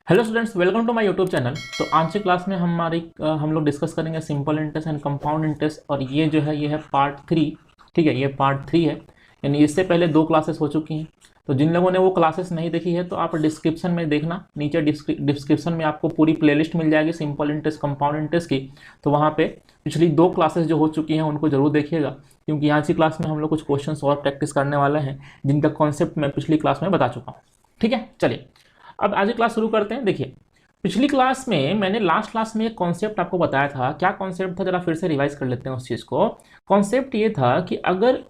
Hello students, welcome to my YouTube channel. तो आज की क्लास में हम लोग डिस्कस करेंगे simple interest and compound interest. और ये है पार्ट 3। ठीक है, ये पार्ट 3 है, यानी इससे पहले 2 क्लासेस हो चुकी हैं। तो जिन लोगों ने वो क्लासेस नहीं देखी है तो आप डिस्क्रिप्शन में देखना, नीचे डिस्क्रिप्शन में आपको पूरी प्लेलिस्ट मिल जाएगी सिंपल इंटरेस्ट कंपाउंड इंटरेस्ट की। तो वहाँ पे पिछली 2 क्लासेस जो हो चुकी हैं उनको जरूर देखिएगा, क्योंकि आज की क्लास में हम लोग कुछ क्वेश्चन और प्रैक्टिस करने वाले हैं जिनका कॉन्सेप्ट मैं पिछली क्लास में बता चुका हूँ। ठीक है, चलिए अब आज की क्लास शुरू करते हैं। देखिए, पिछली क्लास में मैंने लास्ट क्लास में एक कॉन्सेप्ट आपको बताया था। क्या कॉन्सेप्ट था, जरा फिर से रिवाइज कर लेते हैं उस चीज़ को। कॉन्सेप्ट ये था कि अगर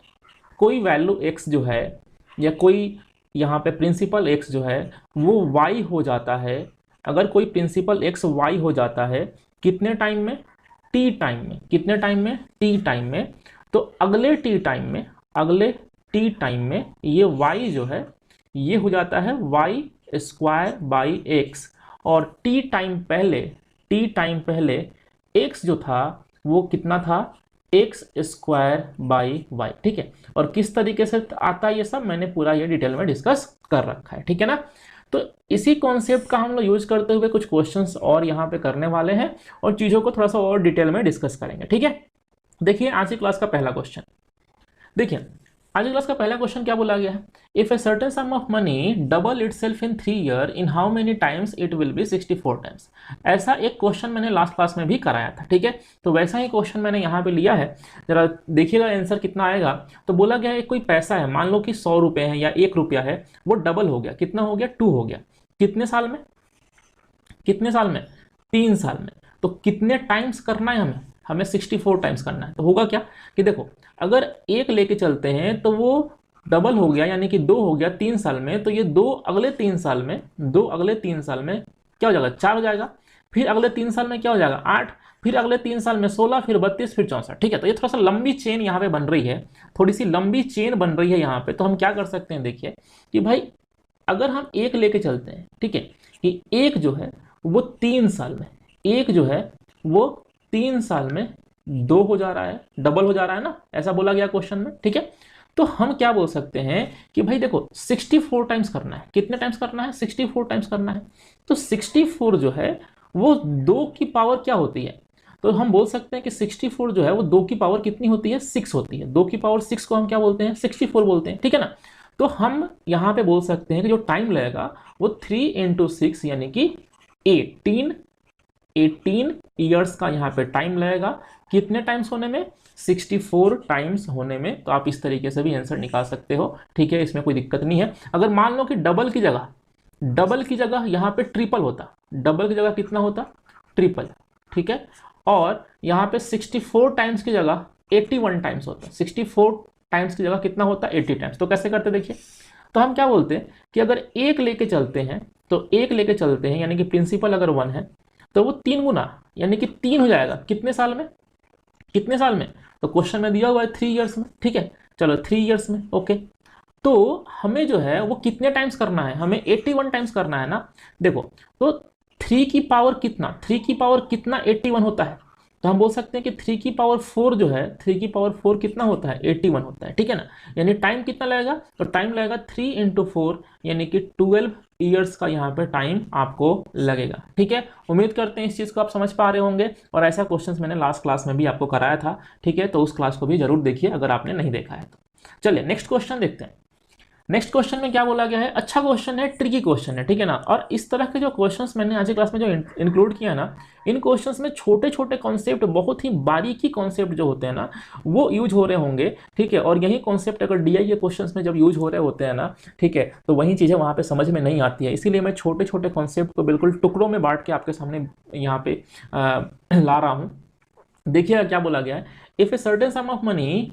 कोई वैल्यू x जो है या कोई यहाँ पे प्रिंसिपल x जो है वो y हो जाता है, अगर कोई प्रिंसिपल x y हो जाता है कितने टाइम में, t टाइम में। कितने टाइम में, t टाइम में। तो अगले t टाइम में ये y जो है ये हो जाता है y स्क्वायर बाई एक्स। और टी टाइम पहले x जो था वो कितना था, एक्स स्क्वायर बाई वाई। ठीक है, और किस तरीके से आता है ये सब मैंने पूरा ये डिटेल में डिस्कस कर रखा है। ठीक है ना। तो इसी कॉन्सेप्ट का हम लोग यूज करते हुए कुछ क्वेश्चंस और यहाँ पे करने वाले हैं और चीज़ों को थोड़ा सा और डिटेल में डिस्कस करेंगे। ठीक है, देखिए आज की क्लास का पहला क्वेश्चन। देखिए आज की क्लास का पहला क्वेश्चन क्या बोला गया है, if a certain sum of money double itself in 3 year in how many times it will be 64 times. ऐसा एक क्वेश्चन मैंने लास्ट क्लास में भी कराया था। ठीक है, तो वैसा ही क्वेश्चन मैंने यहाँ पे लिया है, जरा देखिएगा आंसर कितना आएगा। तो बोला गया है कोई पैसा है, मान लो कि 100 रुपये है या 1 रुपया है, वो डबल हो गया। कितना हो गया, 2 हो गया। कितने साल में, 3 साल में। तो कितने टाइम्स करना है हमें 64 टाइम्स करना है। तो होगा क्या कि देखो, अगर 1 लेके चलते हैं तो वो डबल हो गया, यानी कि 2 हो गया 3 साल में। तो ये 2 अगले 3 साल में क्या हो जाएगा, 4 हो जाएगा। फिर अगले 3 साल में क्या हो जाएगा, 8। फिर अगले 3 साल में 16, फिर 32, फिर 64। ठीक है, तो ये थोड़ा सा लंबी चेन यहाँ पे बन रही है, थोड़ी सी लंबी चेन बन रही है यहाँ पे। तो हम क्या कर सकते हैं, देखिए कि भाई अगर हम 1 लेके चलते हैं, ठीक है, कि 1 जो है वो 3 साल में, 1 जो है वो 3 साल में 2 हो जा रहा है, डबल हो जा रहा है ना, ऐसा बोला गया क्वेश्चन में। ठीक है, तो हम क्या बोल सकते हैं कि भाई देखो 64 टाइम्स करना है। कितने टाइम्स करना है, 64 टाइम्स करना है। तो 64 जो है वो 2 की पावर क्या होती है, तो हम बोल सकते हैं कि 64 जो है वो 2 की पावर कितनी होती है, 6 होती है। 2 की पावर 6 को हम क्या बोलते हैं, 64 बोलते हैं। ठीक है ना। तो हम यहाँ पे बोल सकते हैं कि जो टाइम लगेगा वो 3 × 6 यानी कि 18 ईयर्स का यहाँ पे टाइम लगेगा। कितने टाइम्स होने में, 64 टाइम्स होने में। तो आप इस तरीके से भी आंसर निकाल सकते हो। ठीक है, इसमें कोई दिक्कत नहीं है। अगर मान लो कि डबल की जगह यहाँ पे ट्रिपल होता, डबल की जगह कितना होता, ट्रिपल। ठीक है, और यहाँ पे 64 टाइम्स की जगह 81 टाइम्स होता, 64 टाइम्स की जगह कितना होता, 80 टाइम्स। तो कैसे करते देखिए, तो हम क्या बोलते हैं कि अगर 1 लेके चलते हैं, तो 1 लेके चलते हैं यानी कि प्रिंसिपल अगर 1 है तो वो 3 गुना यानी कि 3 हो जाएगा। कितने साल में, तो क्वेश्चन में दिया हुआ है 3 ईयर्स में। ठीक है, चलो 3 ईयर्स में। ओके, तो हमें जो है वो कितने टाइम्स करना है, हमें 81 टाइम्स करना है ना। देखो, तो 3 की पावर कितना 81 होता है। तो हम बोल सकते हैं कि 3 की पावर 4 जो है, 3 की पावर 4 कितना होता है, 81 होता है। ठीक है ना, यानी टाइम कितना लगेगा, तो टाइम लगेगा 3 × 4 यानी कि 12 ईयर्स का यहाँ पे टाइम आपको लगेगा। ठीक है, उम्मीद करते हैं इस चीज़ को आप समझ पा रहे होंगे। और ऐसा क्वेश्चंस मैंने लास्ट क्लास में भी आपको कराया था। ठीक है, तो उस क्लास को भी जरूर देखिए अगर आपने नहीं देखा है तो। चलिए नेक्स्ट क्वेश्चन देखते हैं। नेक्स्ट क्वेश्चन में क्या बोला गया है, अच्छा क्वेश्चन है, ट्रिकी क्वेश्चन है। ठीक है ना, और इस तरह के जो क्वेश्चंस मैंने आज की क्लास में जो इंक्लूड किया ना, इन क्वेश्चंस में छोटे छोटे कॉन्सेप्ट, बहुत ही बारीकी कॉन्सेप्ट जो होते हैं ना वो यूज हो रहे होंगे। ठीक है, और यही कॉन्सेप्ट अगर डीआई के क्वेश्चंस में जब यूज हो रहे होते हैं ना, ठीक है, तो वही चीज़ें वहाँ पे समझ में नहीं आती है। इसीलिए मैं छोटे छोटे कॉन्सेप्ट को बिल्कुल टुकड़ों में बांट के आपके सामने यहाँ पे ला रहा हूँ। देखिए क्या बोला गया है, if a certain sum of money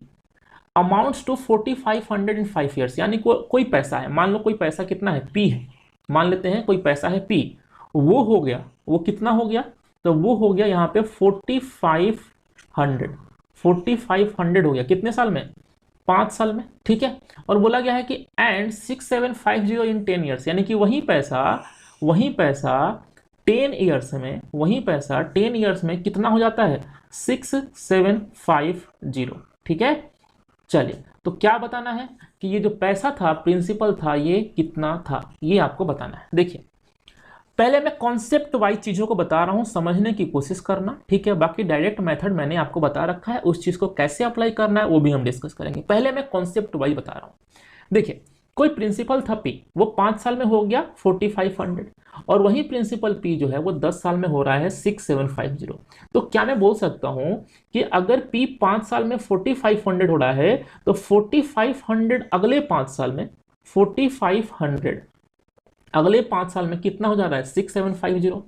amounts to 4500 in 5 years. यानी कोई पैसा है, मान लो कोई पैसा कितना है, पी है, मान लेते हैं कोई पैसा है पी, वो हो गया, वो कितना हो गया, तो वो हो गया यहाँ पे 4500 हो गया। कितने साल में, 5 साल में। ठीक है, और बोला गया है कि एंड 6750 इन 10 ईयर्स, यानी कि वही पैसा 10 ईयर्स में कितना हो जाता है, 6750। ठीक है, चलिए तो क्या बताना है कि ये जो पैसा था, प्रिंसिपल था, ये कितना था, ये आपको बताना है। देखिए पहले मैं कॉन्सेप्ट वाइज चीजों को बता रहा हूं, समझने की कोशिश करना, ठीक है। बाकी डायरेक्ट मेथड मैंने आपको बता रखा है, उस चीज को कैसे अप्लाई करना है वो भी हम डिस्कस करेंगे। पहले मैं कॉन्सेप्ट वाइज बता रहा हूं। देखिए, कोई प्रिंसिपल था पी, वो 5 साल में हो गया 4500, और वही प्रिंसिपल पी जो है वो 10 साल में हो रहा है 6750। तो क्या मैं बोल सकता हूं कि अगर पी 5 साल में 4500 हो रहा है तो 4500 अगले 5 साल में, 4500 अगले 5 साल में कितना हो जा रहा है 6750।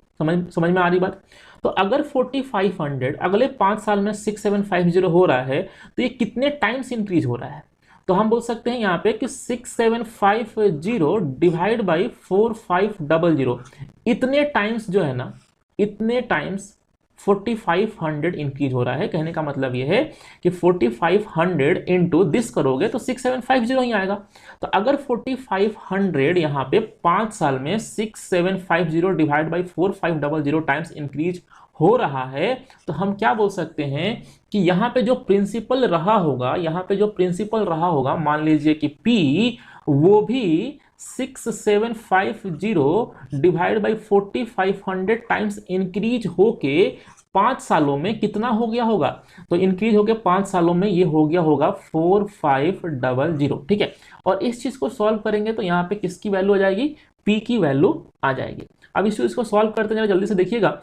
समझ में आ रही बात? तो अगर 4500 अगले 5 साल में 6750 हो रहा है तो ये कितने टाइम्स इंक्रीज हो रहा है? तो हम बोल सकते हैं यहाँ पे कि 6750 डिवाइड बाई 4500, इतने टाइम्स जो है ना, इतने टाइम्स 4500 इंक्रीज हो रहा है। कहने का मतलब ये है कि 4500 इंटू दिस करोगे तो 6750 ही आएगा। तो अगर 4500 यहाँ पे 5 साल में 6750 डिवाइड बाई 4500 टाइम्स इंक्रीज हो रहा है, तो हम क्या बोल सकते हैं कि यहाँ पे जो प्रिंसिपल रहा होगा, यहाँ पे जो प्रिंसिपल रहा होगा, मान लीजिए कि P वो भी 6750 डिवाइड बाई 4500 टाइम्स इंक्रीज होके 5 सालों में कितना हो गया होगा? तो इंक्रीज हो गया 5 सालों में, ये हो गया होगा 4500, ठीक है। और इस चीज को सॉल्व करेंगे तो यहाँ पे किसकी वैल्यू आ जाएगी? P की वैल्यू आ जाएगी। अब इस चीज को सॉल्व करते हैं, जल्दी से देखिएगा।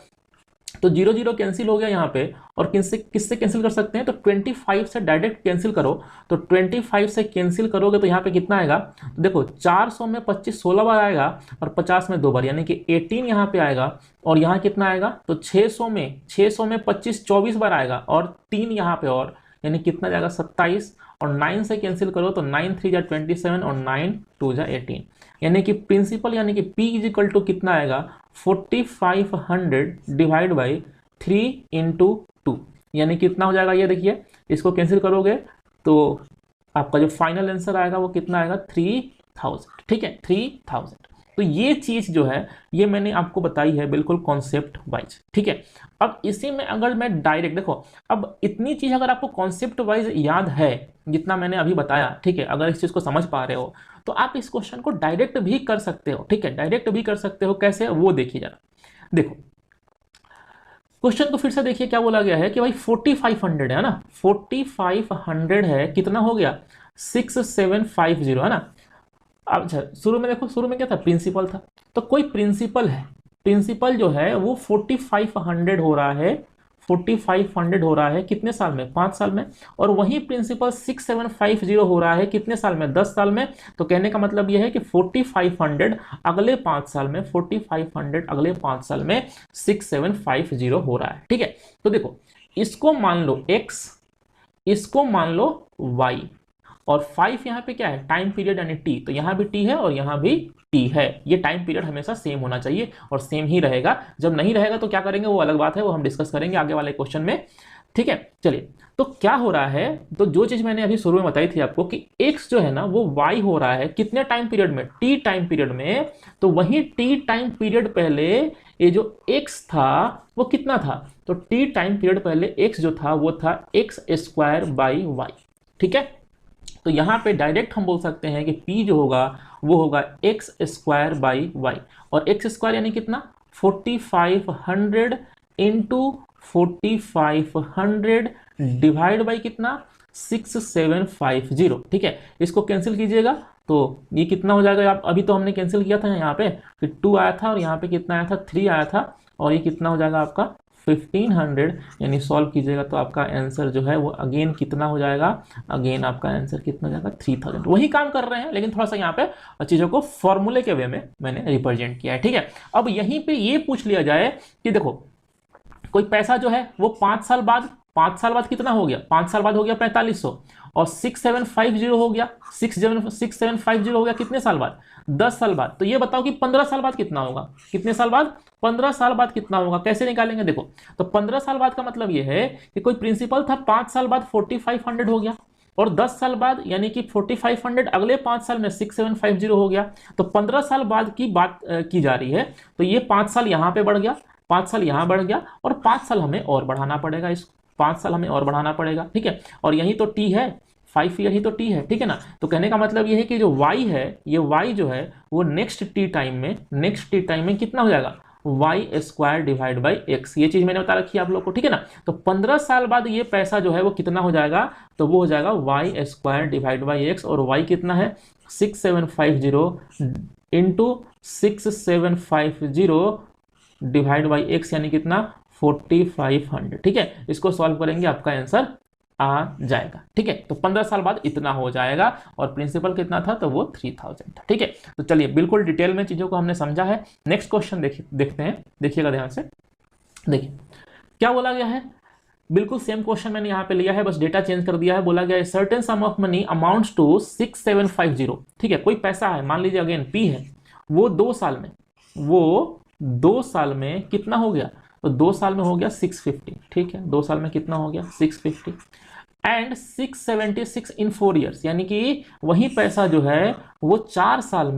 तो 0 0 कैंसिल हो गया यहाँ पे, और किससे कैंसिल कर सकते हैं? तो 25 से डायरेक्ट कैंसिल करो। तो 25 से कैंसिल करोगे तो यहाँ पे कितना आएगा? तो देखो 400 में 25 16 बार आएगा, और 50 में 2 बार, यानी कि 18 यहाँ पे आएगा। और यहाँ कितना आएगा? तो 600 में 25 24 बार आएगा, और 3 यहाँ पे, और यानी कितना जाएगा? 27। और 9 से कैंसिल करो तो 9 3 जा 27 और 9 2 जा 18, यानी कि प्रिंसिपल यानी कि P इज इक्वल टू कितना आएगा? 4500 डिवाइड बाई 3 इंटू 2, यानी कितना हो जाएगा? ये देखिए, इसको कैंसिल करोगे तो आपका जो फाइनल आंसर आएगा वो कितना आएगा? 3000, ठीक है, 3000। तो ये चीज जो है ये मैंने आपको बताई है बिल्कुल कॉन्सेप्ट वाइज, ठीक है। अब इसी में अगर मैं डायरेक्ट देखो, अब इतनी चीज अगर आपको कॉन्सेप्ट वाइज याद है जितना मैंने अभी बताया, ठीक है, अगर इस चीज को समझ पा रहे हो तो आप इस क्वेश्चन को डायरेक्ट भी कर सकते हो, ठीक है, डायरेक्ट भी कर सकते हो। कैसे? वो देखिए जरा। देखो क्वेश्चन को फिर से देखिए, क्या बोला गया है कि भाई 4500 है ना, 4500 है, कितना हो गया? 6750 है ना। अब अच्छा, शुरू में देखो, शुरू में क्या था? प्रिंसिपल था। तो कोई प्रिंसिपल है, प्रिंसिपल जो है वो 4500 हो रहा है, 4500 हो रहा है कितने साल में? 5 साल में। और वही प्रिंसिपल 6750 हो रहा है कितने साल में? 10 साल में। तो कहने का मतलब यह है कि 4500 अगले 5 साल में, 4500 अगले 5 साल में 6750 हो रहा है, ठीक है। तो देखो, इसको मान लो x, इसको मान लो y, और 5 यहाँ पे क्या है? टाइम पीरियड यानी t। तो यहाँ भी t है और यहाँ भी t है। ये टाइम पीरियड हमेशा सेम होना चाहिए और सेम ही रहेगा। जब नहीं रहेगा तो क्या करेंगे वो अलग बात है, वो हम डिस्कस करेंगे आगे वाले क्वेश्चन में, ठीक है। चलिए, तो क्या हो रहा है? तो जो चीज मैंने अभी शुरू में बताई थी आपको कि x जो है ना वो y हो रहा है कितने टाइम पीरियड में? t टाइम पीरियड में। तो वही t टाइम पीरियड पहले ये जो x था वो कितना था? तो t टाइम पीरियड पहले x जो था वो था x² बाई y, ठीक है। तो यहाँ पे डायरेक्ट हम बोल सकते हैं कि P जो होगा वो होगा x² बाई y, और x² यानी कितना? 4500 इंटू 4500 डिवाइड बाई कितना? 6750, ठीक है। इसको कैंसिल कीजिएगा तो ये कितना हो जाएगा? आप अभी तो हमने कैंसिल किया था यहाँ पे कि 2 आया था, और यहाँ पे कितना आया था? 3 आया था, और ये कितना हो जाएगा आपका? 1500, यानी सॉल्व कीजिएगा तो आपका आंसर जो है वो अगेन कितना हो जाएगा? अगेन आपका आंसर कितना हो जाएगा? 3000। वही काम कर रहे हैं लेकिन थोड़ा सा यहाँ पे चीजों को फॉर्मूले के वे में मैंने रिप्रेजेंट किया है, ठीक है। अब यहीं पे ये पूछ लिया जाए कि देखो, कोई पैसा जो है वो 5 साल बाद, 5 साल बाद कितना हो गया? 5 साल बाद हो गया 4500, और 6750 हो गया, 6750 हो गया कितने साल बाद? 10 साल बाद। तो ये बताओ कि 15 साल बाद कितना होगा? कितने साल बाद? 15 साल बाद कितना होगा? कैसे निकालेंगे? देखो, तो 15 साल बाद का मतलब ये है कि कोई प्रिंसिपल था 5 साल बाद 4500 हो गया, और 10 साल बाद यानी कि 4500 अगले 5 साल में 6750 हो गया। तो 15 साल बाद की बात की जा रही है। तो ये 5 साल यहाँ पे बढ़ गया, 5 साल यहाँ बढ़ गया, और 5 साल हमें और बढ़ाना पड़ेगा, इस 5 साल हमें और बढ़ाना पड़ेगा, ठीक है। और यही तो t है 5 ईयर ही तो टी है, ठीक है ना। तो कहने का मतलब ये है कि जो y है, ये y जो है वो नेक्स्ट टी टाइम में कितना हो जाएगा, y square divide by x. ये चीज मैंने बता रखी है आप लोग को, ठीक है ना। तो 15 साल बाद ये पैसा जो है वो कितना हो जाएगा, तो वो हो जाएगा y square divide by x, और वाई कितना है 6750 इंटू 6750 डिवाइड बाई एक्स, यानी कितना 4500, ठीक है। इसको सॉल्व करेंगे आपका आंसर आ जाएगा, ठीक है। तो 15 साल बाद इतना हो जाएगा, और प्रिंसिपल कितना था, तो वो 3000 था, ठीक है। तो चलिए बिल्कुल डिटेल में चीजों को हमने समझा है। नेक्स्ट क्वेश्चन देखते हैं, देखिएगा ध्यान से। देखिए क्या बोला गया है, बिल्कुल सेम क्वेश्चन मैंने यहाँ पे लिया है, बस डेटा चेंज कर दिया है। बोला गया है certain sum of money amounts to 6750, ठीक है। कोई पैसा है, मान लीजिए अगेन पी है, वो 2 साल में कितना हो गया, तो 2 साल में हो गया 650, ठीक है। 2 साल में कितना हो गया 650, एंड 676 इन 4 ईयर्स, यानी कि वही पैसा जो है वो 4 साल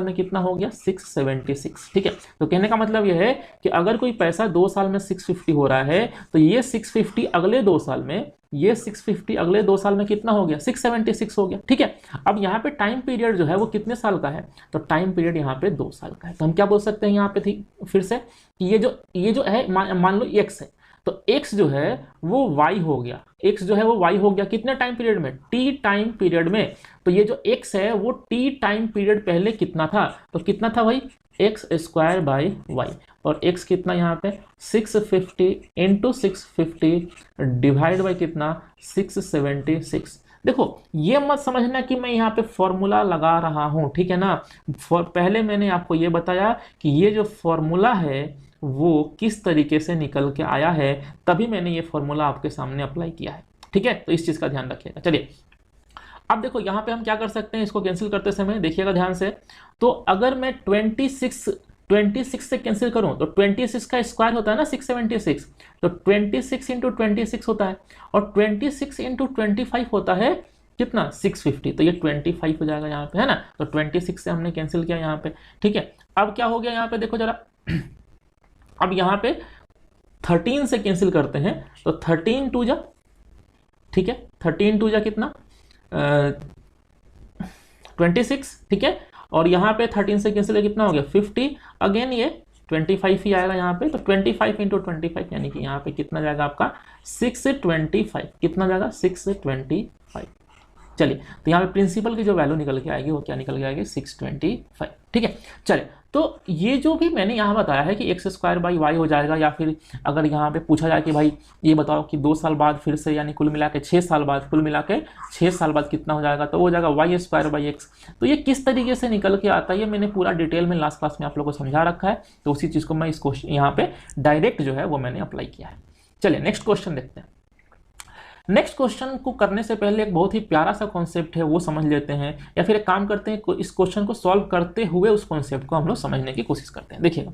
में, कितना हो गया 676, ठीक है। तो कहने का मतलब यह है कि अगर कोई पैसा 2 साल में 650 हो रहा है, तो ये 650 अगले 2 साल में, कितना हो गया 676 हो गया, ठीक है। अब यहाँ पे टाइम पीरियड जो है वो कितने साल का है, तो टाइम पीरियड यहाँ पे 2 साल का है। तो हम क्या बोल सकते हैं यहाँ पे थी फिर से कि ये जो है मान लो x है, तो x जो है वो y हो गया, कितने टाइम पीरियड में, t टाइम पीरियड में। तो ये जो x है वो t टाइम पीरियड पहले कितना था, तो कितना था भाई एक्स स्क्वायर बाई वाई, और x कितना यहाँ पे 650 इंटू 650 डिवाइड बाई कितना 676। देखो ये मत समझना कि मैं यहाँ पे फॉर्मूला लगा रहा हूँ, ठीक है ना। पहले मैंने आपको ये बताया कि ये जो फॉर्मूला है वो किस तरीके से निकल के आया है, तभी मैंने ये फॉर्मूला आपके सामने अप्लाई किया है, ठीक है। तो इस चीज का ध्यान रखिएगा। चलिए अब देखो यहाँ पे हम क्या कर सकते हैं, इसको कैंसिल करते समय देखिएगा ध्यान से। तो अगर मैं 26 से कैंसिल करूं, तो 26 का स्क्वायर होता है ना 676, तो 26 इंटू 26 होता है, और 26 इंटू 25 होता है कितना 650, तो ये 25 हो जाएगा यहाँ पे, है ना। तो 26 से हमने कैंसिल किया यहाँ पे, ठीक है। अब क्या हो गया यहाँ पे देखो जरा, अब यहाँ पे 13 से कैंसिल करते हैं, तो 13 टू जा, ठीक है, 13 टू जा कितना 26, ठीक है। और यहाँ पे 13 से कैंसिल कितना हो गया 50, अगेन ये 25 ही आएगा यहाँ पे। तो 25 इंटू 25 यानी कि यहाँ पे कितना जाएगा आपका 625, कितना जाएगा 625। चलिए तो यहाँ पे प्रिंसिपल की जो वैल्यू निकल के आएगी वो क्या निकल के आएगी 625, ठीक है। चलिए तो ये जो भी मैंने यहाँ बताया है कि एक्स स्क्वायर बाई वाई हो जाएगा, या फिर अगर यहाँ पे पूछा जाए कि भाई ये बताओ कि 2 साल बाद फिर से, यानी कुल मिला के 6 साल बाद, कितना हो जाएगा, तो वो हो जाएगा वाई स्क्वायर बाई एक्स। तो ये किस तरीके से निकल के आता है ये मैंने पूरा डिटेल में लास्ट क्लास में आप लोगों को समझा रखा है, तो उसी चीज़ को मैं इस क्वेश्चन यहाँ पे डायरेक्ट जो है वो मैंने अप्लाई किया है। चलिए नेक्स्ट क्वेश्चन देखते हैं। नेक्स्ट क्वेश्चन को करने से पहले एक बहुत ही प्यारा सा कॉन्सेप्ट है वो समझ लेते हैं, या फिर एक काम करते हैं इस क्वेश्चन को सॉल्व करते हुए उस कॉन्सेप्ट को हम लोग समझने की कोशिश करते हैं। देखिएगा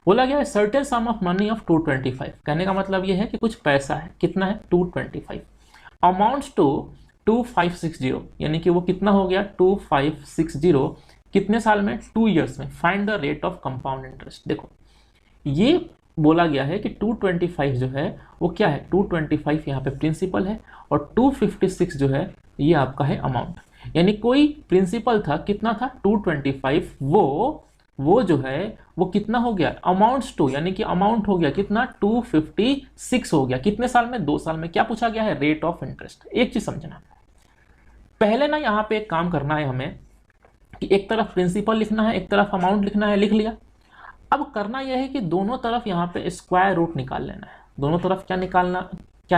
बोला गया है certain sum of money of 225, कहने का मतलब ये है कि कुछ पैसा है, कितना है 225, अमाउंट्स टू 2560, यानी कि वो कितना हो गया 2560, कितने साल में 2 ईयर्स में, find the rate of compound interest. देखो ये बोला गया है कि 225 जो है वो क्या है, 225 यहाँ पे प्रिंसिपल है, और 256 जो है ये आपका है अमाउंट। यानी कोई प्रिंसिपल था, कितना था 225, वो जो है वो कितना हो गया अमाउंट्स टू, यानी कि अमाउंट हो गया कितना 256 हो गया, कितने साल में 2 साल में। क्या पूछा गया है रेट ऑफ इंटरेस्ट। एक चीज समझना, पहले ना यहाँ पे एक काम करना है हमें कि एक तरफ प्रिंसिपल लिखना है, एक तरफ अमाउंट लिखना है, लिख लिया। अब करना यह है कि दोनों तरफ यहाँ पे स्क्वायर रूट निकाल लेना है, दोनों तरफ क्या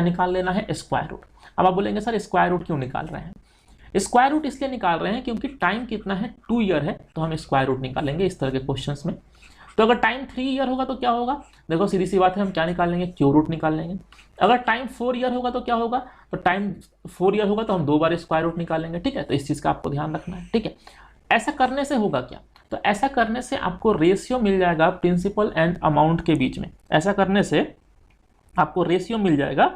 निकाल लेना है स्क्वायर रूट। अब आप बोलेंगे सर स्क्वायर रूट क्यों निकाल रहे हैं, स्क्वायर रूट इसलिए निकाल रहे हैं क्योंकि टाइम कितना है 2 ईयर है, तो हम स्क्वायर रूट निकालेंगे इस तरह के क्वेश्चंस में। तो अगर टाइम 3 ईयर होगा तो क्या होगा, देखो सीधी सी बात है, हम क्या निकाल लेंगे क्यू रूट निकाल लेंगे। अगर टाइम 4 ईयर होगा तो क्या होगा, तो टाइम 4 ईयर होगा तो हम 2 बार स्क्वायर रूट निकालेंगे, ठीक है। तो इस चीज़ का आपको ध्यान रखना है, ठीक है। ऐसा करने से होगा क्या, तो ऐसा करने से आपको रेशियो मिल जाएगा प्रिंसिपल एंड अमाउंट के बीच में, ऐसा करने से आपको रेशियो मिल जाएगा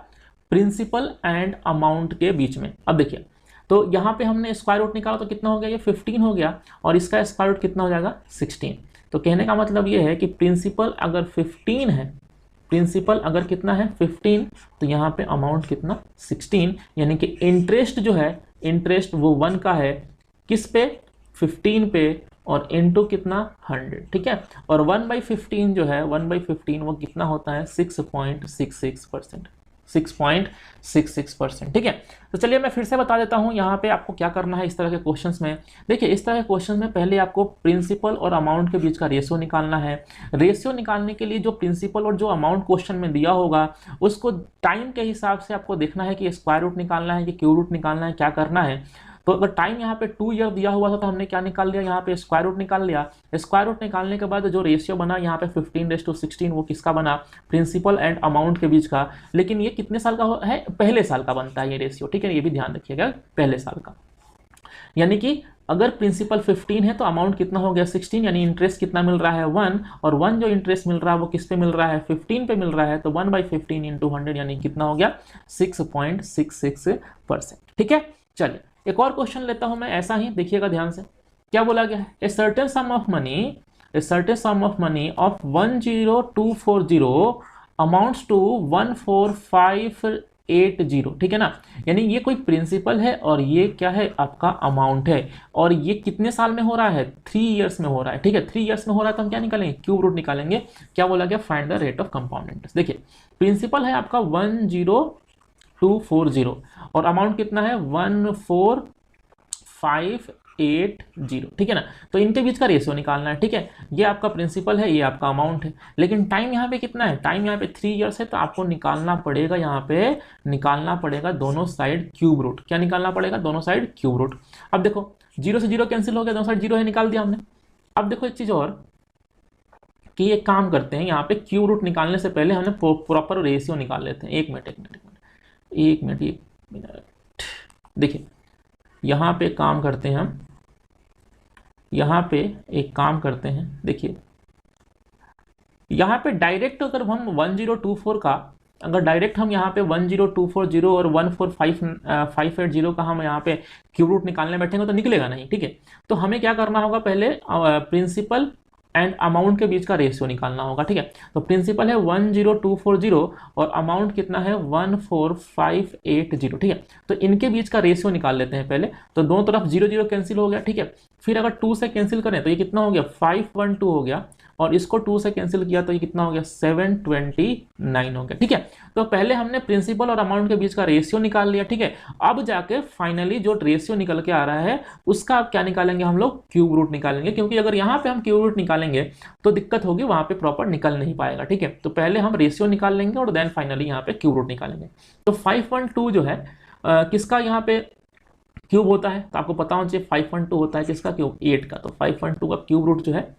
प्रिंसिपल एंड अमाउंट के बीच में। अब देखिए तो यहाँ पे हमने स्क्वायर रूट निकाला तो कितना हो गया, ये 15 हो गया, और इसका स्क्वायर रूट कितना हो जाएगा 16। तो कहने का मतलब ये है कि प्रिंसिपल अगर 15 है प्रिंसिपल अगर कितना है 15 तो यहाँ पे अमाउंट कितना 16, यानी कि इंटरेस्ट जो है, इंटरेस्ट वो 1 का है, किस पे 15 पे, और इनटू कितना 100, ठीक है। और 1/15 जो है 1/15 वो कितना होता है 6.66%, 6.66%, ठीक है। तो चलिए मैं फिर से बता देता हूँ यहाँ पे आपको क्या करना है इस तरह के क्वेश्चंस में। देखिए इस तरह के क्वेश्चन में पहले आपको प्रिंसिपल और अमाउंट के बीच का रेशियो निकालना है। रेशियो निकालने के लिए जो प्रिंसिपल और जो अमाउंट क्वेश्चन में दिया होगा उसको टाइम के हिसाब से आपको देखना है कि स्क्वायर रूट निकालना है कि क्यूब रूट निकालना है, क्या करना है। तो अगर टाइम यहाँ पे 2 ईयर दिया हुआ था तो हमने क्या निकाल लिया, यहाँ पे स्क्वायर रूट निकाल लिया। स्क्वायर रूट निकालने के बाद जो रेशियो बना यहाँ पे 15:16 वो किसका बना, प्रिंसिपल एंड अमाउंट के बीच का। लेकिन ये कितने साल का है, पहले साल का बनता है ये रेशियो, ठीक है, ये भी ध्यान रखिएगा, पहले साल का। यानी कि अगर प्रिंसिपल 15 है तो अमाउंट कितना हो गया 16, यानी इंटरेस्ट कितना मिल रहा है 1, और 1 जो इंटरेस्ट मिल रहा है वो किस पे मिल रहा है 15 पे मिल रहा है, तो 1/15 इंटू 100 यानी कितना हो गया 6.66%, ठीक है। चलिए एक और क्वेश्चन लेता हूं मैं ऐसा ही, देखिएगा ध्यान से क्या बोला गया है। A certain sum of money of 10240 amounts to 14580, ठीक है ना। यानी ये कोई प्रिंसिपल है और ये क्या है आपका अमाउंट है, और ये कितने साल में हो रहा है 3 इयर्स में हो रहा है, ठीक है। 3 इयर्स में हो रहा है तो हम क्या निकालेंगे, क्यूब रूट निकालेंगे। क्या बोला गया, find the rate of compound interest. देखिए प्रिंसिपल है आपका 10240 और अमाउंट कितना है 14580, ठीक है ना। तो इनके बीच का रेशियो निकालना है, ठीक है। ये आपका प्रिंसिपल है, ये आपका अमाउंट है, लेकिन टाइम यहाँ पे कितना है, टाइम यहाँ पे 3 इयर्स है, तो आपको निकालना पड़ेगा, यहाँ पे निकालना पड़ेगा दोनों साइड क्यूब रूट। क्या निकालना पड़ेगा, दोनों साइड क्यूब रूट। अब देखो 0 से 0 कैंसिल हो गया, दोनों साइड 0 है, निकाल दिया हमने। अब देखो एक चीज और कि एक काम करते हैं, यहाँ पे क्यूब रूट निकालने से पहले हमने प्रॉपर रेशियो निकाल लेते हैं। एक मिनट देखिए यहाँ पे काम करते हैं हम, यहाँ पे एक काम करते हैं, देखिए यहाँ पे डायरेक्ट अगर हम 1024 का, अगर डायरेक्ट हम यहाँ पे 10240 और 14580 का हम यहाँ पे क्यूब रूट निकालने बैठेंगे तो निकलेगा नहीं, ठीक है। तो हमें क्या करना होगा, पहले प्रिंसिपल एंड अमाउंट के बीच का रेशियो निकालना होगा, ठीक है। तो प्रिंसिपल है 10240 और अमाउंट कितना है 14580, ठीक है। तो इनके बीच का रेशियो निकाल लेते हैं पहले। तो दोनों तरफ 0 कैंसिल हो गया, ठीक है। फिर अगर 2 से कैंसिल करें तो ये कितना हो गया 512 हो गया, और इसको 2 से कैंसिल किया तो ये कितना हो गया 729 हो गया, ठीक है। तो पहले हमने प्रिंसिपल और अमाउंट के बीच का रेशियो निकाल लिया, ठीक है। अब जाके फाइनली जो रेशियो निकल के आ रहा है उसका आप क्या निकालेंगे, हम लोग क्यूब रूट निकालेंगे, क्योंकि अगर यहाँ पे हम क्यूब रूट निकालेंगे तो दिक्कत होगी, वहां पे प्रॉपर निकल नहीं पाएगा, ठीक है। तो पहले हम रेशियो निकाल लेंगे और देन फाइनली यहाँ पे क्यूब रूट निकालेंगे। तो 512 जो है किसका यहाँ पे क्यूब होता है, तो आपको पता होना चाहिए 512 होता है किसका क्यूब, 8 का। तो 512 का क्यूब रूट जो है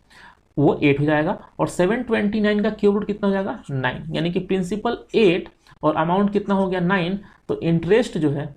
वो 8 हो जाएगा, और 729 का क्यूब रूट कितना हो जाएगा 9, यानी कि प्रिंसिपल 8 और अमाउंट कितना हो गया 9। तो इंटरेस्ट जो है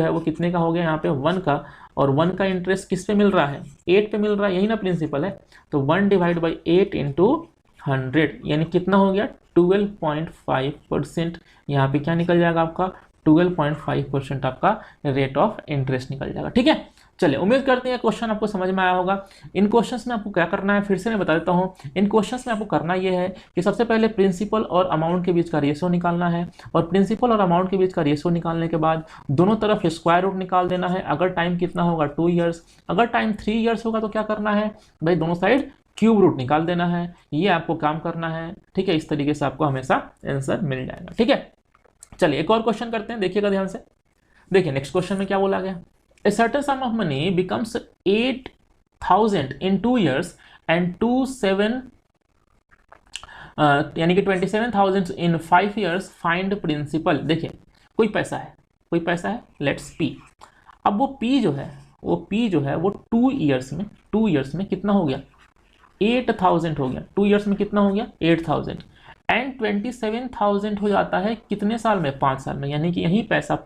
वो कितने का हो गया यहाँ पे 1 का, और 1 का इंटरेस्ट किस पे मिल रहा है 8 पे मिल रहा है, यही ना प्रिंसिपल है। तो 1/8 इंटू 100 यानी कितना हो गया 12.5%। यहाँ पे क्या निकल जाएगा आपका 12.5% आपका रेट ऑफ इंटरेस्ट निकल जाएगा, ठीक है। चलिए उम्मीद करते हैं क्वेश्चन आपको समझ में आया होगा। इन क्वेश्चंस में आपको क्या करना है फिर से मैं बता देता हूं। इन क्वेश्चंस में आपको करना यह है कि सबसे पहले प्रिंसिपल और अमाउंट के बीच का रेशियो निकालना है, और प्रिंसिपल और अमाउंट के बीच का रेशियो निकालने के बाद दोनों तरफ स्क्वायर रूट निकाल देना है। अगर टाइम कितना होगा 2 ईयर्स, अगर टाइम 3 ईयर्स होगा तो क्या करना है भाई, दोनों साइड क्यूब रूट निकाल देना है। ये आपको काम करना है, ठीक है। इस तरीके से आपको हमेशा आंसर मिल जाएगा, ठीक है। चलिए एक और क्वेश्चन करते हैं, देखिएगा ध्यान से। देखिए नेक्स्ट क्वेश्चन में क्या बोला गया, A certain sum of money becomes 8,000 in 2 years and 27,000 in 5 years. Find principal। देखिए कोई पैसा है, लेट्स P। अब वो P जो है वो 2 ईयर्स में कितना हो गया 8,000 हो गया। 2 ईयर्स में कितना हो गया 8,000, एंड 27,000 हो जाता है कितने साल में 5 साल में, यानी कि यही पैसा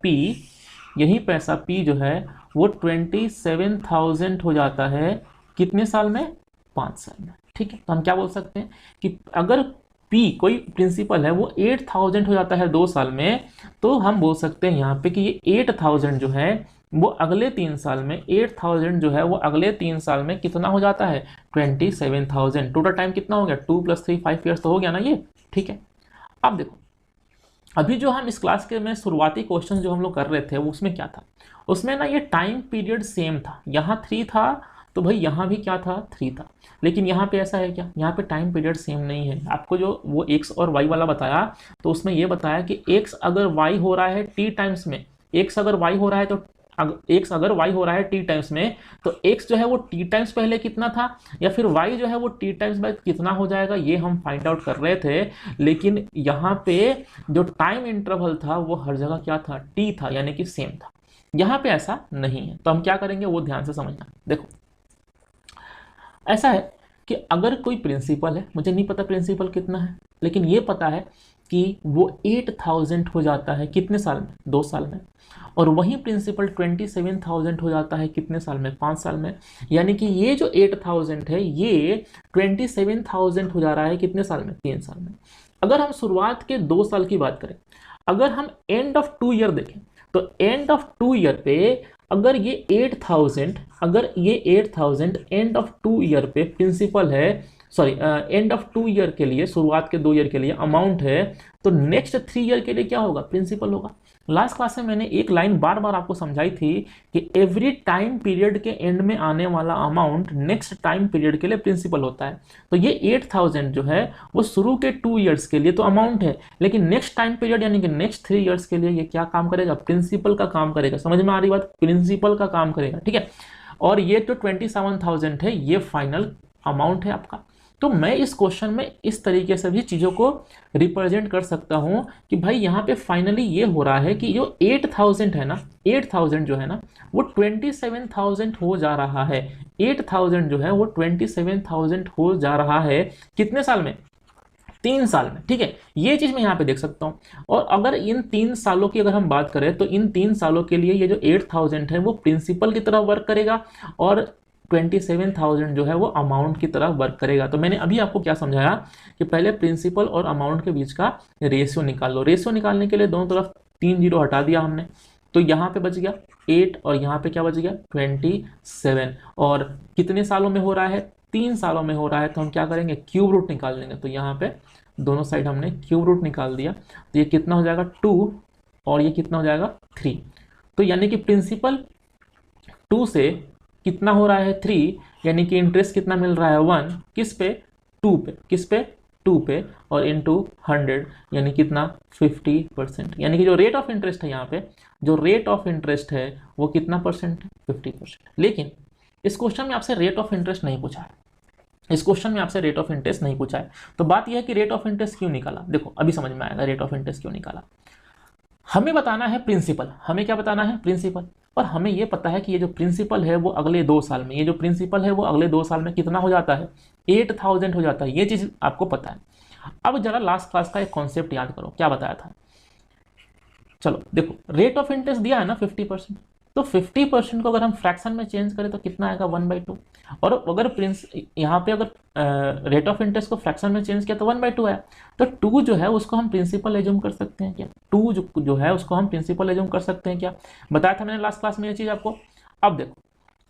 P जो है वो 27,000 हो जाता है कितने साल में 5 साल में, ठीक है। तो हम क्या बोल सकते हैं कि अगर P कोई प्रिंसिपल है वो 8,000 हो जाता है 2 साल में, तो हम बोल सकते हैं यहाँ पे कि ये 8,000 जो है वो अगले 3 साल में 8,000 जो है वो अगले 3 साल में कितना हो जाता है 27,000। टोटल टाइम कितना हो गया 2 + 3 5 ईयर्स तो हो गया ना ये, ठीक है। अब देखो, अभी जो हम इस क्लास के में शुरुआती क्वेश्चन जो हम लोग कर रहे थे वो उसमें क्या था, उसमें ना ये टाइम पीरियड सेम था, यहाँ 3 था तो भाई यहाँ भी क्या था 3 था, लेकिन यहाँ पे ऐसा है क्या, यहाँ पे टाइम पीरियड सेम नहीं है। आपको जो वो x और y वाला बताया तो उसमें ये बताया कि x अगर y हो रहा है t टाइम्स में, x अगर y हो रहा है तो x अगर y हो रहा है t टाइम्स में, तो x जो है वो t टाइम्स पहले कितना था, या फिर y जो है वो t टाइम्स बाद कितना हो जाएगा, ये हम फाइंड आउट कर रहे थे। लेकिन यहाँ पे जो टाइम इंटरवल था वो हर जगह क्या था, t था, यानी कि सेम था। यहाँ पे ऐसा नहीं है, तो हम क्या करेंगे वो ध्यान से समझना। देखो ऐसा है कि अगर कोई प्रिंसिपल है, मुझे नहीं पता प्रिंसिपल कितना है, लेकिन ये पता है कि वो 8000 हो जाता है कितने साल में, 2 साल में, और वहीं प्रिंसिपल 27000 हो जाता है कितने साल में, 5 साल में। यानी कि ये जो 8000 है ये 27000 हो जा रहा है कितने साल में, 3 साल में। अगर हम शुरुआत के 2 साल की बात करें, अगर हम एंड ऑफ 2 ईयर देखें, तो एंड ऑफ 2 ईयर पे अगर ये 8000, अगर ये 8000 एंड ऑफ 2 ईयर पे प्रिंसिपल है, सॉरी एंड ऑफ 2 ईयर के लिए, शुरुआत के 2 ईयर के लिए अमाउंट है, तो नेक्स्ट 3 ईयर के लिए क्या होगा, प्रिंसिपल होगा। लास्ट क्लास में मैंने एक लाइन बार बार आपको समझाई थी कि एवरी टाइम पीरियड के एंड में आने वाला अमाउंट नेक्स्ट टाइम पीरियड के लिए प्रिंसिपल होता है। तो ये 8000 जो है वो शुरू के 2 ईयर्स के लिए तो अमाउंट है, लेकिन नेक्स्ट टाइम पीरियड यानी कि नेक्स्ट 3 ईयर्स के लिए ये क्या काम करेगा, प्रिंसिपल का काम करेगा। समझ में आ रही बात, प्रिंसिपल का काम करेगा, ठीक है। और ये जो 27000 है ये फाइनल अमाउंट है आपका। तो मैं इस क्वेश्चन में इस तरीके से भी चीज़ों को रिप्रेजेंट कर सकता हूं कि भाई यहाँ पे फाइनली ये हो रहा है कि जो 8000 है ना, 8000 जो है ना वो 27000 हो जा रहा है। 8000 जो है वो 27000 हो जा रहा है कितने साल में, 3 साल में, ठीक है। ये चीज मैं यहाँ पे देख सकता हूँ। और अगर इन 3 सालों की अगर हम बात करें तो इन 3 सालों के लिए ये जो 8000 है वो प्रिंसिपल की तरह वर्क करेगा और 27000 जो है वो अमाउंट की तरह वर्क करेगा। तो मैंने अभी आपको क्या समझाया कि पहले प्रिंसिपल और अमाउंट के बीच का रेशियो निकाल लो। रेशियो निकालने के लिए दोनों तरफ 3 जीरो हटा दिया हमने, तो यहाँ पे बच गया 8 और यहाँ पे क्या बच गया 27। और कितने सालों में हो रहा है, 3 सालों में हो रहा है, तो हम क्या करेंगे क्यूब रूट निकाल लेंगे। तो यहाँ पे दोनों साइड हमने क्यूब रूट निकाल दिया, तो ये कितना हो जाएगा 2 और ये कितना हो जाएगा 3। तो यानी कि प्रिंसिपल 2 से कितना हो रहा है 3, यानी कि इंटरेस्ट कितना मिल रहा है 1, किस पे 2 पे, किस पे 2 पे, और इनटू 100 यानी कितना 50%। यानी कि जो रेट ऑफ इंटरेस्ट है यहाँ पे, जो रेट ऑफ इंटरेस्ट है वो कितना परसेंट है, 50%। लेकिन इस क्वेश्चन में आपसे रेट ऑफ इंटरेस्ट नहीं पूछा है, इस क्वेश्चन में आपसे रेट ऑफ इंटरेस्ट नहीं पूछा है। तो बात यह है कि रेट ऑफ इंटरेस्ट क्यों निकाला, देखो अभी समझ में आएगा रेट ऑफ इंटरेस्ट क्यों निकाला। हमें बताना है प्रिंसिपल, हमें क्या बताना है प्रिंसिपल, और हमें यह पता है कि ये जो प्रिंसिपल है वो अगले 2 साल में, ये जो प्रिंसिपल है वो अगले 2 साल में कितना हो जाता है 8000 हो जाता है, ये चीज आपको पता है। अब जरा लास्ट क्लास का एक कॉन्सेप्ट याद करो, क्या बताया था। चलो देखो, रेट ऑफ इंटरेस्ट दिया है ना 50%, तो 50% को अगर हम फ्रैक्शन में चेंज करें तो कितना आएगा 1/2। और अगर प्रिंस यहाँ पे अगर रेट ऑफ इंटरेस्ट को फ्रैक्शन में चेंज किया तो 1/2 आया, तो 2 जो है उसको हम प्रिंसिपल एज्यूम कर सकते हैं क्या, 2 जो है उसको हम प्रिंसिपल एज्यूम कर सकते हैं क्या, बताया था मैंने लास्ट क्लास में ये चीज़ आपको। अब देखो,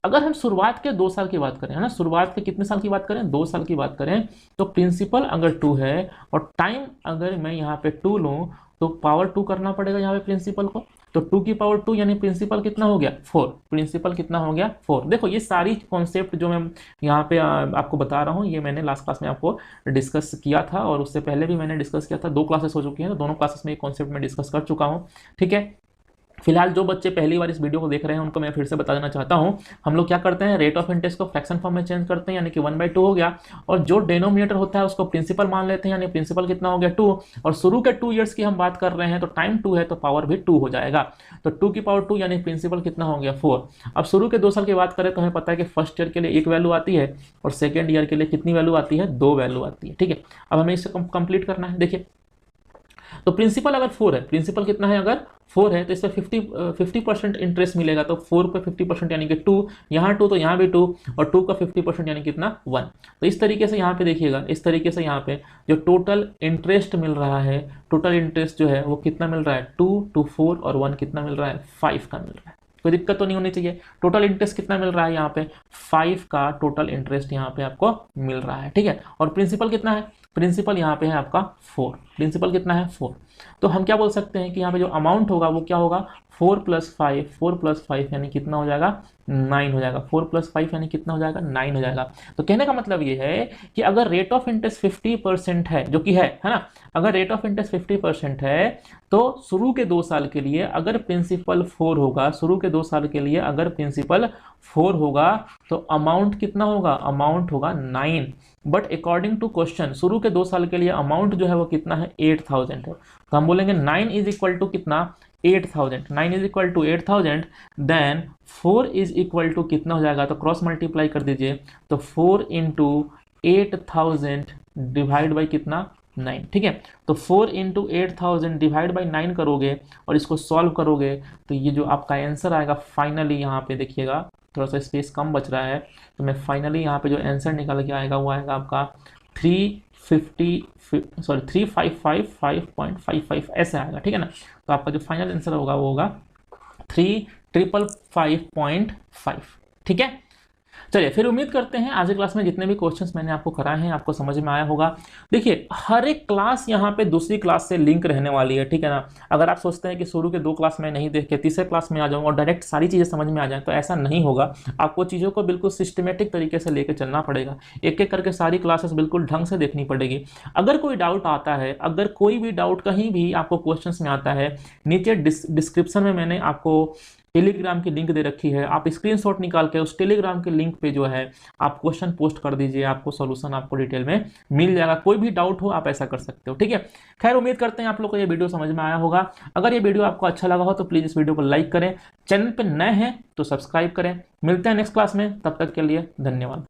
अगर हम शुरुआत के 2 साल की बात करें, है ना, शुरुआत के कितने साल की बात करें, 2 साल की बात करें, तो प्रिंसिपल अगर 2 है और टाइम अगर मैं यहाँ पे 2 लूँ तो पावर 2 करना पड़ेगा यहाँ पे प्रिंसिपल को, तो 2 की पावर 2 यानी प्रिंसिपल कितना हो गया 4, प्रिंसिपल कितना हो गया 4। देखो ये सारी कॉन्सेप्ट जो मैं यहाँ पे आपको बता रहा हूँ ये मैंने लास्ट क्लास में आपको डिस्कस किया था, और उससे पहले भी मैंने डिस्कस किया था, 2 क्लासेस हो चुकी हैं, तो दोनों क्लासेस में ये कॉन्सेप्ट मैं डिस्कस कर चुका हूँ, ठीक है। फिलहाल जो बच्चे पहली बार इस वीडियो को देख रहे हैं उनको मैं फिर से बता देना चाहता हूं, हम लोग क्या करते हैं रेट ऑफ इंटरेस्ट को फ्रैक्शन फॉर्म में चेंज करते हैं, यानी कि 1/2 हो गया, और जो डिनोमिनेटर होता है उसको प्रिंसिपल मान लेते हैं, यानी प्रिंसिपल कितना हो गया 2, और शुरू के 2 ईयर्स की हम बात कर रहे हैं तो टाइम 2 है तो पावर भी 2 हो जाएगा, तो 2 की पावर 2 यानी प्रिंसिपल कितना हो गया 4। अब शुरू के 2 साल की बात करें तो हमें पता है कि फर्स्ट ईयर के लिए 1 वैल्यू आती है और सेकेंड ईयर के लिए कितनी वैल्यू आती है, 2 वैल्यू आती है, ठीक है। अब हमें इसे कंप्लीट करना है। देखिए तो प्रिंसिपल अगर 4 है, प्रिंसिपल कितना है अगर 4 है तो इस पर 50% इंटरेस्ट मिलेगा, तो 4 पे 50% यानी कि 2, यहाँ 2 तो यहाँ भी 2, और 2 का 50% यानी कितना 1। तो इस तरीके से यहाँ पे देखिएगा, इस तरीके से यहाँ पे जो टोटल इंटरेस्ट मिल रहा है, टोटल इंटरेस्ट जो है वो कितना मिल रहा है 2 2 4 और 1 कितना मिल रहा है 5 का मिल रहा है। कोई दिक्कत तो नहीं होनी चाहिए। टोटल इंटरेस्ट कितना मिल रहा है यहाँ पे 5 का टोटल इंटरेस्ट यहाँ पे आपको मिल रहा है, ठीक है। और प्रिंसिपल कितना है, प्रिंसिपल यहाँ पे है आपका 4, प्रिंसिपल कितना है 4। तो हम क्या बोल सकते हैं कि यहाँ पे जो अमाउंट होगा वो क्या होगा 4 + 5, 4 + 5 यानी कितना हो जाएगा 9 हो जाएगा, 4 + 5 यानी कितना हो जाएगा 9 हो जाएगा। तो कहने का मतलब ये है कि अगर रेट ऑफ इंटरेस्ट 50% है, जो कि है ना, अगर रेट ऑफ इंटरेस्ट 50% है तो शुरू के 2 साल के लिए अगर प्रिंसिपल 4 होगा, शुरू के 2 साल के लिए अगर प्रिंसिपल 4 होगा तो अमाउंट कितना होगा, अमाउंट होगा 9। बट अकॉर्डिंग टू क्वेश्चन शुरू के 2 साल के लिए अमाउंट जो है वो कितना है 8000 है। तो हम बोलेंगे 9 = कितना 8000, 9 = 8000, देन 4 = कितना हो जाएगा, तो क्रॉस मल्टीप्लाई कर दीजिए, तो 4 × 8000 डिवाइड बाई कितना 9, ठीक है। तो 4 × 8000 डिवाइड बाई 9 करोगे और इसको सॉल्व करोगे तो ये जो आपका आंसर आएगा फाइनली, यहाँ पे देखिएगा थोड़ा सा स्पेस कम बच रहा है, तो मैं फाइनली यहाँ पे जो आंसर निकल के आएगा वो आएगा आपका 355.55 ऐसे आएगा, ठीक है ना। तो आपका जो फाइनल आंसर होगा वो होगा 355.5, ठीक है। चलिए फिर उम्मीद करते हैं आज की क्लास में जितने भी क्वेश्चंस मैंने आपको कराए हैं आपको समझ में आया होगा। देखिए हर एक क्लास यहाँ पे दूसरी क्लास से लिंक रहने वाली है, ठीक है ना। अगर आप सोचते हैं कि शुरू के 2 क्लास में नहीं देख के तीसरे क्लास में आ जाऊँ और डायरेक्ट सारी चीज़ें समझ में आ जाए, तो ऐसा नहीं होगा। आपको चीज़ों को बिल्कुल सिस्टमेटिक तरीके से लेकर चलना पड़ेगा, एक एक करके सारी क्लासेस बिल्कुल ढंग से देखनी पड़ेगी। अगर कोई डाउट आता है, अगर कोई भी डाउट कहीं भी आपको क्वेश्चंस में आता है, नीचे डिस्क्रिप्शन में मैंने आपको टेलीग्राम की लिंक दे रखी है, आप स्क्रीनशॉट निकाल के उस टेलीग्राम के लिंक पे जो है आप क्वेश्चन पोस्ट कर दीजिए, आपको सॉल्यूशन आपको डिटेल में मिल जाएगा। कोई भी डाउट हो आप ऐसा कर सकते हो, ठीक है। खैर उम्मीद करते हैं आप लोग को ये वीडियो समझ में आया होगा। अगर ये वीडियो आपको अच्छा लगा हो तो प्लीज़ इस वीडियो को लाइक करें, चैनल पर नए हैं तो सब्सक्राइब करें। मिलते हैं नेक्स्ट क्लास में, तब तक के लिए धन्यवाद।